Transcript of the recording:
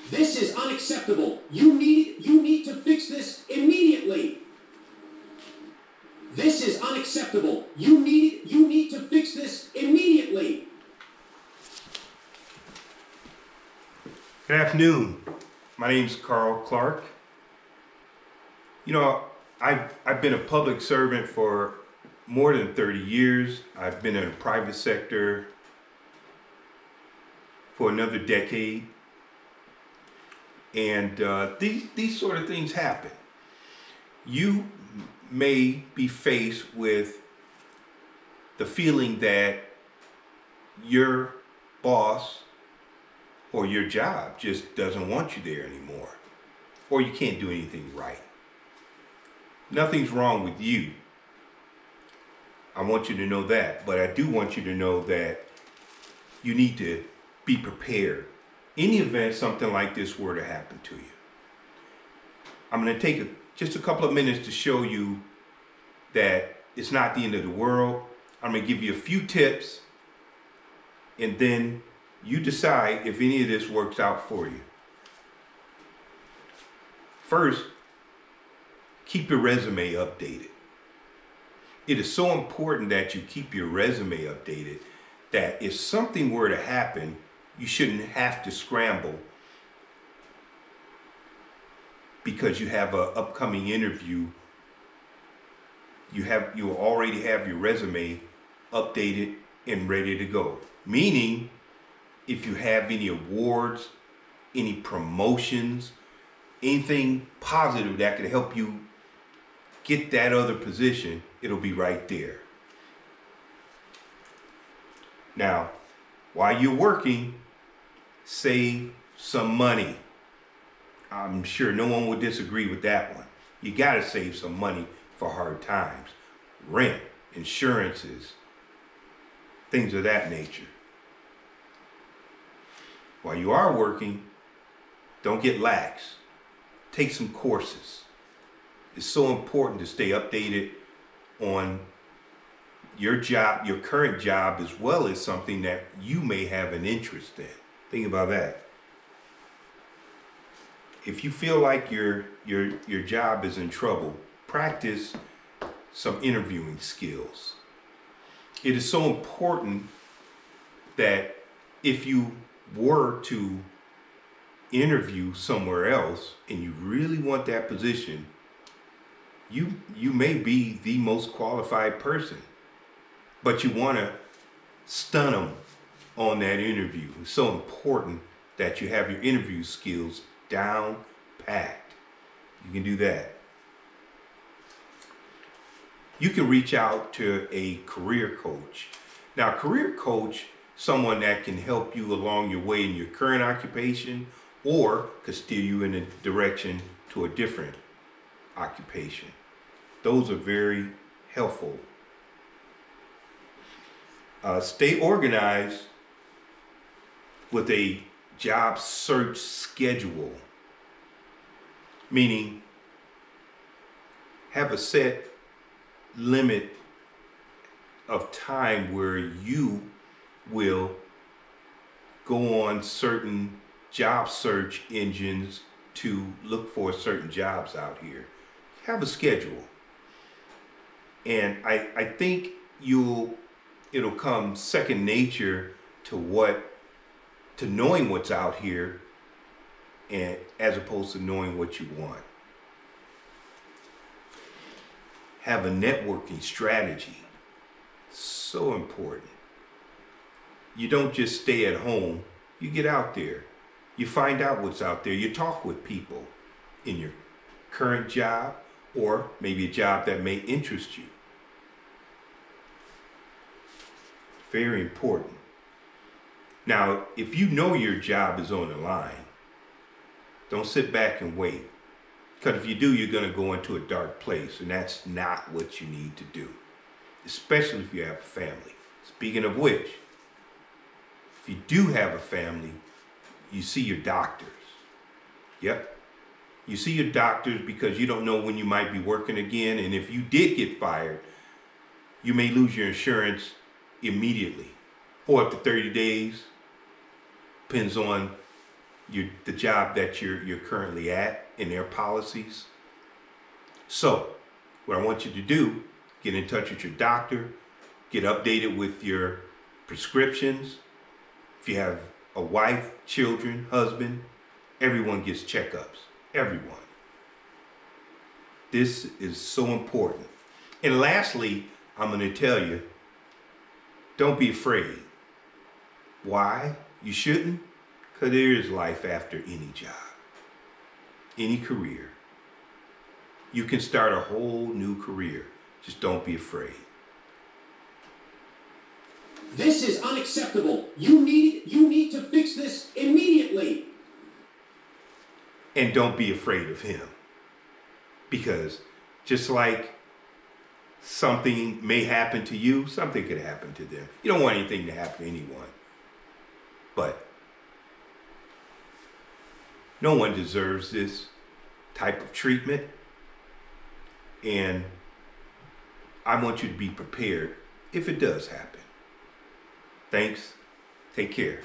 This is unacceptable. You need to fix this immediately. This is unacceptable. You need to fix this immediately. Good afternoon. My name is Carl Clark. You know, I've been a public servant for more than 30 years. I've been in the private sector for another decade. And these sort of things happen. You may be faced with the feeling that your boss or your job just doesn't want you there anymore, or you can't do anything right. Nothing's wrong with you. I want you to know that, but I do want you to know that you need to be prepared in the event something like this were to happen to you. I'm going to take just a couple of minutes to show you that it's not the end of the world. I'm going to give you a few tips, and then you decide if any of this works out for you. First, keep your resume updated. It is so important that you keep your resume updated that if something were to happen, you shouldn't have to scramble because you have an upcoming interview. You already have your resume updated and ready to go. Meaning, if you have any awards, any promotions, anything positive that could help you get that other position, it'll be right there. Now, while you're working, save some money. I'm sure no one would disagree with that one. You gotta save some money for hard times. Rent, insurances, things of that nature. While you are working, don't get lax. Take some courses. It's so important to stay updated on your job, your current job, as well as something that you may have an interest in. Think about that. If you feel like your job is in trouble, practice some interviewing skills. It is so important that if you were to interview somewhere else and you really want that position, you may be the most qualified person, but you want to stun them on that interview. It's so important that you have your interview skills down packed. You can do that. You can reach out to a career coach. Now, a career coach, someone that can help you along your way in your current occupation or could steer you in a direction to a different occupation. Those are very helpful. Stay organized with a job search schedule, meaning have a set limit of time where you will go on certain job search engines to look for certain jobs out here. Have a schedule. And I think it'll come second nature to knowing what's out here, and as opposed to knowing what you want. Have a networking strategy. So important. You don't just stay at home. You get out there. You find out what's out there. You talk with people in your current job or maybe a job that may interest you. Very important. Now, if you know your job is on the line, don't sit back and wait. Because if you do, you're going to go into a dark place, and that's not what you need to do, especially if you have a family. Speaking of which, if you do have a family, you see your doctors. Yep. You see your doctors because you don't know when you might be working again, and if you did get fired, you may lose your insurance immediately or up to 30 days. Depends on the job that you're currently at and their policies. So, what I want you to do, get in touch with your doctor, get updated with your prescriptions. If you have a wife, children, husband, everyone gets checkups. Everyone. This is so important. And lastly, I'm going to tell you, don't be afraid. Why? You shouldn't? Because there is life after any job, any career. You can start a whole new career. Just don't be afraid. This is unacceptable. You need to fix this immediately. And don't be afraid of him. Because just like something may happen to you, something could happen to them. You don't want anything to happen to anyone. But no one deserves this type of treatment. And I want you to be prepared if it does happen. Thanks. Take care.